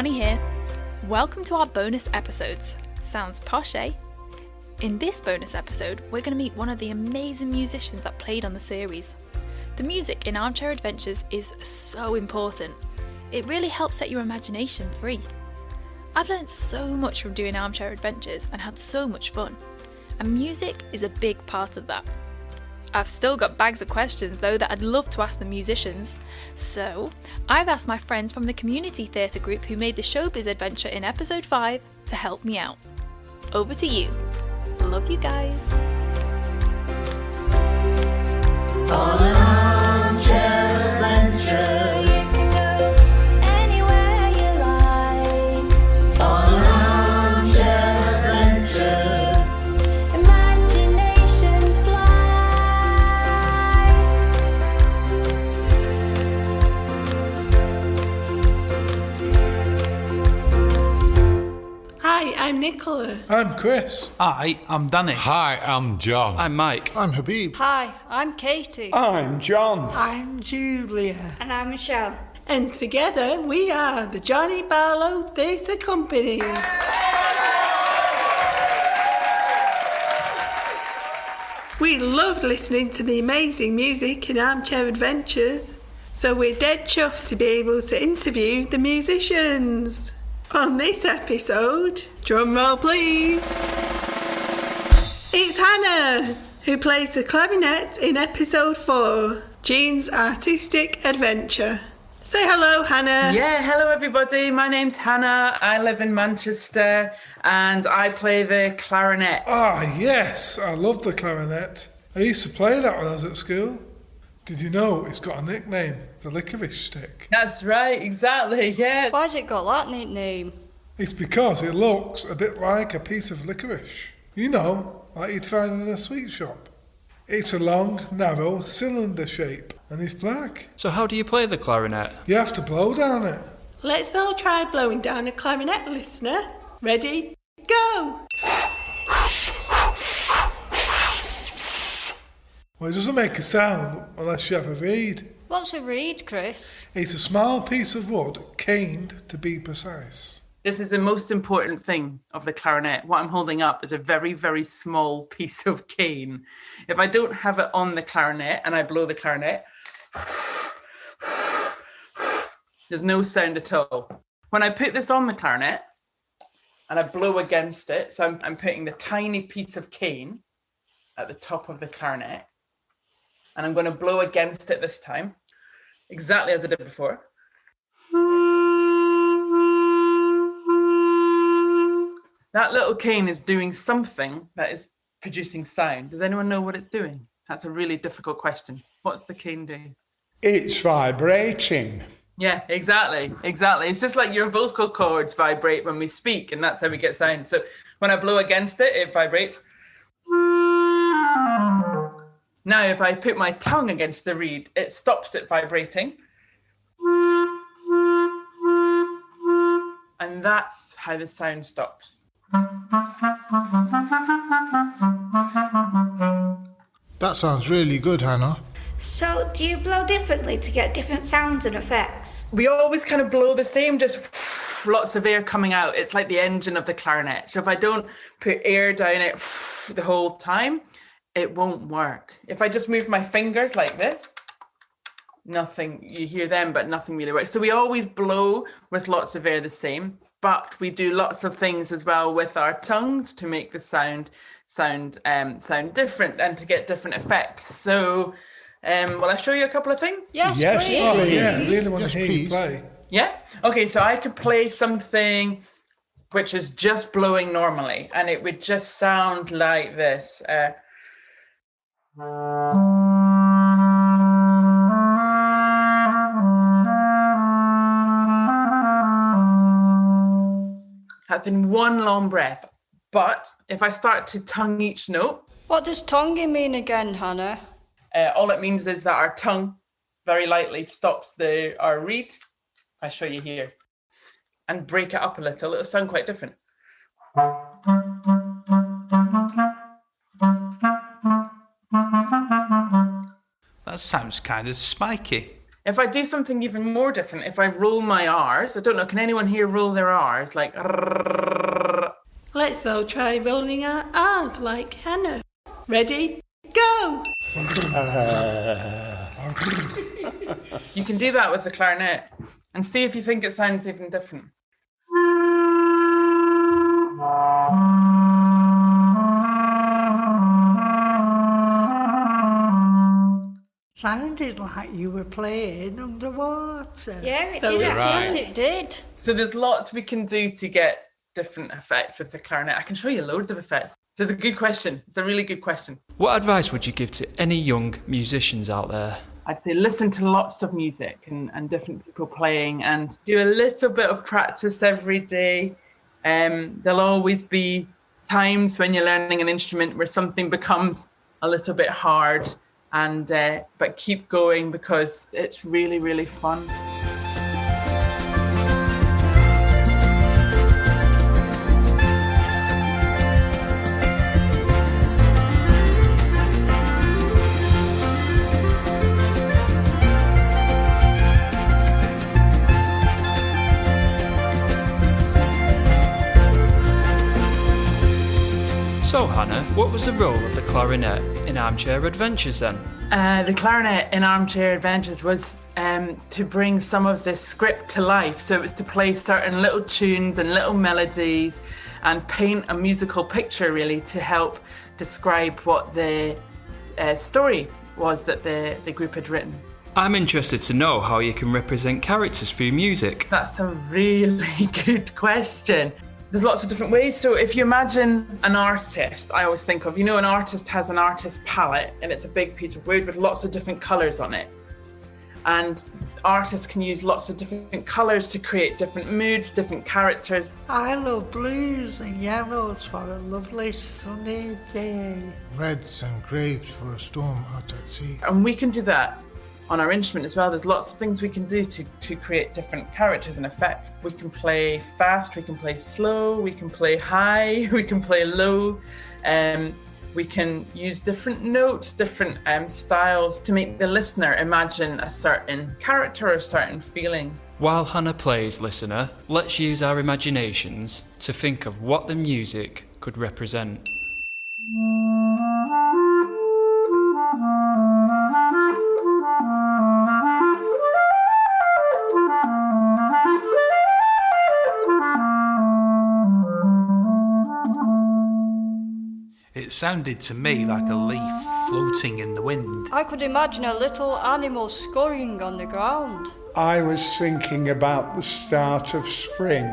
Johnny here. Welcome to our bonus episodes. Sounds posh, eh? In this bonus episode, we're going to meet one of the amazing musicians that played on the series. The music in Armchair Adventures is so important. It really helps set your imagination free. I've learned so much from doing Armchair Adventures and had so much fun. And music is a big part of that. I've still got bags of questions though that I'd love to ask the musicians. So, I've asked my friends from the community theatre group who made the Showbiz adventure in episode 5 to help me out. Over to you. Love you guys. On an armchair adventure, you can go anywhere you like. On an armchair adventure, imaginations fly. Hi, I'm Nicola. I'm Chris. Hi, I'm Danny. Hi, I'm John. I'm Mike. I'm Habib. Hi, I'm Katie. I'm John. I'm Julia. And I'm Michelle. And together we are the Johnny Barlow Theatre Company. We love listening to the amazing music in Armchair Adventures, so we're dead chuffed to be able to interview the musicians. On this episode, drum roll please, it's Hannah, who plays the clarinet in episode 4, Jean's Artistic Adventure. Say hello, Hannah. Yeah, hello everybody. My name's Hannah. I live in Manchester and I play the clarinet. Ah, yes, I love the clarinet. I used to play that when I was at school. Did you know it's got a nickname, the licorice stick? That's right, exactly, yeah. Why's it got that nickname? It's because it looks a bit like a piece of licorice. You know, like you'd find in a sweet shop. It's a long, narrow cylinder shape and it's black. So how do you play the clarinet? You have to blow down it. Let's all try blowing down a clarinet, listener. Ready? Go! Well, it doesn't make a sound unless you have a reed. What's a reed, Chris? It's a small piece of wood, caned to be precise. This is the most important thing of the clarinet. What I'm holding up is a very, very small piece of cane. If I don't have it on the clarinet and I blow the clarinet, there's no sound at all. When I put this on the clarinet and I blow against it, so I'm putting the tiny piece of cane at the top of the clarinet, and I'm going to blow against it this time, exactly as I did before. That little cane is doing something that is producing sound. Does anyone know what it's doing? That's a really difficult question. What's the cane doing? It's vibrating. Yeah, exactly. It's just like your vocal cords vibrate when we speak, and that's how we get sound. So when I blow against it, it vibrates. Now, if I put my tongue against the reed, it stops it vibrating. And that's how the sound stops. That sounds really good, Hannah. So, do you blow differently to get different sounds and effects? We always kind of blow the same, just lots of air coming out. It's like the engine of the clarinet. So if I don't put air down it the whole time, it won't work. If I just move my fingers like this, nothing, you hear them, but nothing really works. So we always blow with lots of air the same, but we do lots of things as well with our tongues to make the sound different and to get different effects. So will I show you a couple of things? Yes, Yes, please. Oh, yeah, I really want Yes, to hear you please. play. Yeah? Okay, so I could play something which is just blowing normally, and it would just sound like this. That's in one long breath. But if I start to tongue each note, What does tonguing mean again, Hannah? all it means is that our tongue very lightly stops our reed. I show you here. And break it up a little. It'll sound quite different. That sounds kind of spiky. If I do something even more different, if I roll my R's, I don't know, can anyone here roll their R's? Like, Let's all try rolling our R's like Hannah. Ready? Go! you can do that with the clarinet and see if you think it sounds even different. Sounded like you were playing underwater. Yeah, it So did. it Yes, it did. So there's lots we can do to get different effects with the clarinet. I can show you loads of effects. So it's a good question. It's a really good question. What advice would you give to any young musicians out there? I'd say listen to lots of music and different people playing and do a little bit of practice every day. There'll always be times when you're learning an instrument where something becomes a little bit hard, and but keep going because it's really, really fun. So Hannah, what was the role of the clarinet in Armchair Adventures then? The clarinet in Armchair Adventures was to bring some of the script to life. So it was to play certain little tunes and little melodies and paint a musical picture, really, to help describe what the story was that the group had written. I'm interested to know how you can represent characters through music. That's a really good question. There's lots of different ways. So if you imagine an artist, I always think of, an artist has an artist palette and it's a big piece of wood with lots of different colours on it. And artists can use lots of different colours to create different moods, different characters. I love blues and yellows for a lovely sunny day. Reds and greys for a storm out at sea. And we can do that on our instrument as well. There's lots of things we can do to create different characters and effects. We can play fast, we can play slow, we can play high, we can play low. We can use different notes, different styles to make the listener imagine a certain character or a certain feeling. While Hannah plays, listener, let's use our imaginations to think of what the music could represent. It sounded to me like a leaf floating in the wind. I could imagine a little animal scurrying on the ground. I was thinking about the start of spring.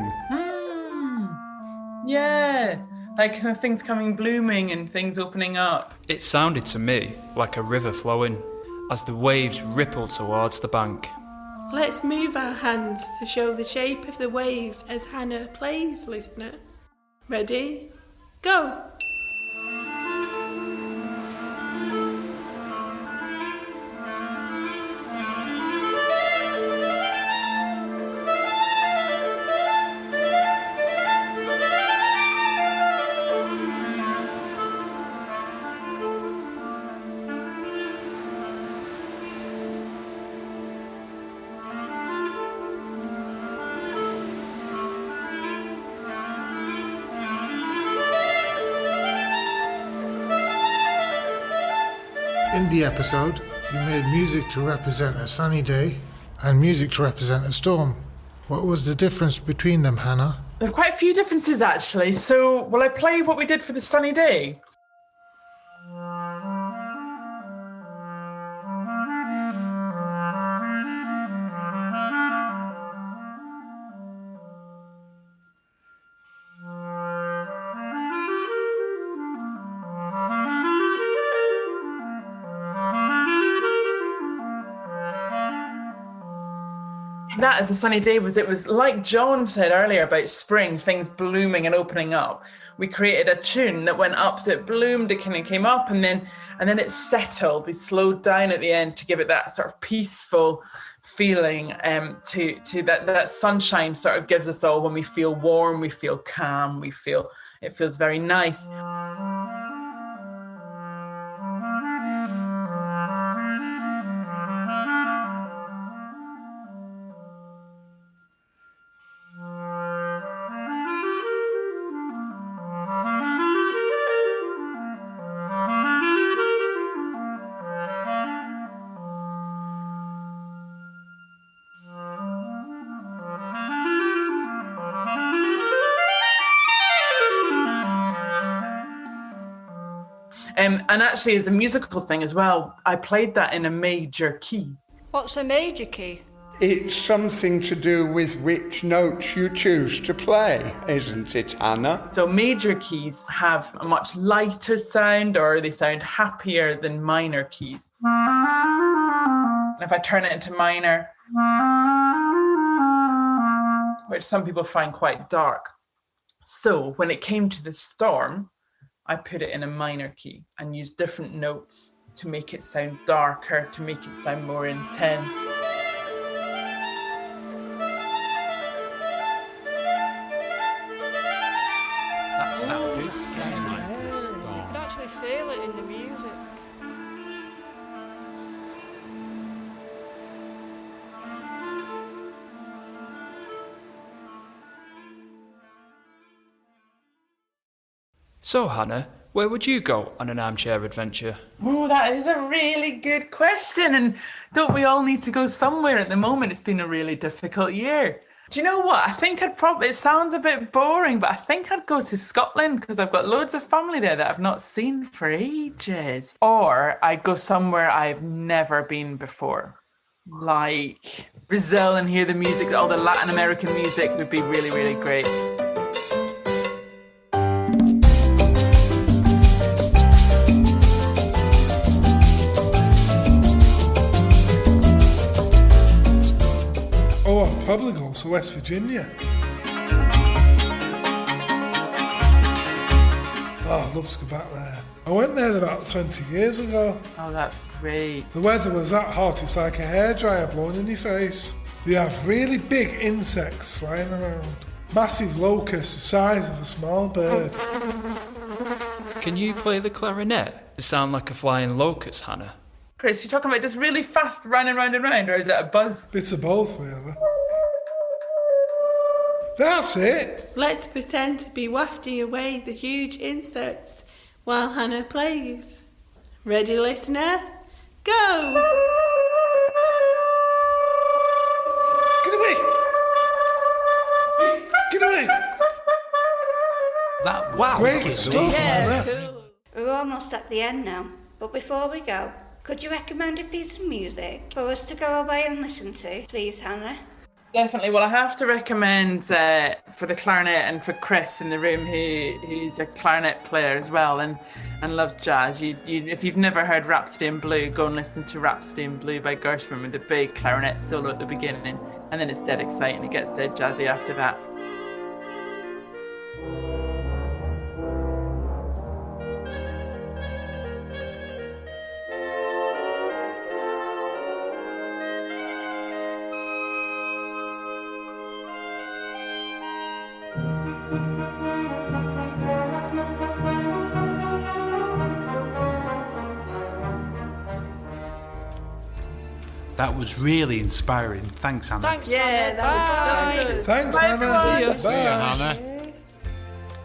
Yeah, like things coming blooming and things opening up. It sounded to me like a river flowing as the waves ripple towards the bank. Let's move our hands to show the shape of the waves as Hannah plays, listener. Ready? Go! In the episode, you made music to represent a sunny day and music to represent a storm. What was the difference between them, Hannah? There are quite a few differences actually. So will I play what we did for the sunny day? That as a sunny day it was like John said earlier about spring, things blooming and opening up. We created a tune that went up, so it bloomed, it kind of came up, and then it settled. We slowed down at the end to give it that sort of peaceful feeling. To that sunshine sort of gives us all when we feel warm, we feel calm, it feels very nice. And actually, as a musical thing as well, I played that in a major key. What's a major key? It's something to do with which notes you choose to play, isn't it, Hannah? So major keys have a much lighter sound, or they sound happier than minor keys. And if I turn it into minor, which some people find quite dark. So when it came to the storm, I put it in a minor key and used different notes to make it sound darker, to make it sound more intense. That sounded You can actually feel it in the music. So, Hannah, where would you go on an armchair adventure? Oh, that is a really good question. And don't we all need to go somewhere at the moment? It's been a really difficult year. Do you know what? I think it sounds a bit boring, but I think I'd go to Scotland because I've got loads of family there that I've not seen for ages. Or I'd go somewhere I've never been before, like Brazil, and hear the music, all the Latin American music would be really, really great. Oh, I'd probably go to West Virginia. Oh, I'd love to go back there. I went there about 20 years ago. Oh, that's great. The weather was that hot, it's like a hairdryer blowing in your face. They have really big insects flying around. Massive locusts the size of a small bird. Can you play the clarinet? It sound like a flying locust, Hannah. Chris, you're talking about just really fast running round and round, or is it a buzz? Bits of both, really. That's it. Let's pretend to be wafting away the huge insects while Hannah plays. Ready, listener? Go! Get away! Get away! That was Wow, great wicked. stuff, Hannah. Cool. We're almost at the end now, but before we go, could you recommend a piece of music for us to go away and listen to, please, Hannah? Definitely. Well, I have to recommend for the clarinet and for Chris in the room, who's a clarinet player as well and loves jazz. If you've never heard Rhapsody in Blue, go and listen to Rhapsody in Blue by Gershwin with the big clarinet solo at the beginning, and then it's dead exciting. It gets dead jazzy after that. That was really inspiring. Thanks, Hannah. Thanks, Yeah, Hannah. that was so good. Thanks, Bye, Hannah. everyone. See ya. Bye.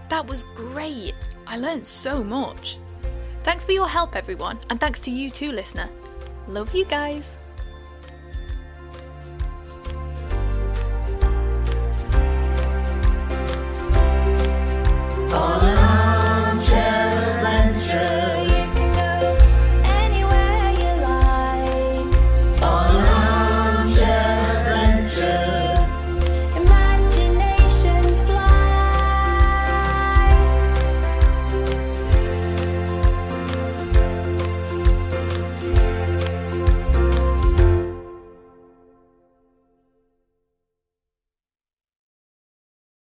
That was great. I learned so much. Thanks for your help, everyone, and thanks to you too, listener. Love you guys.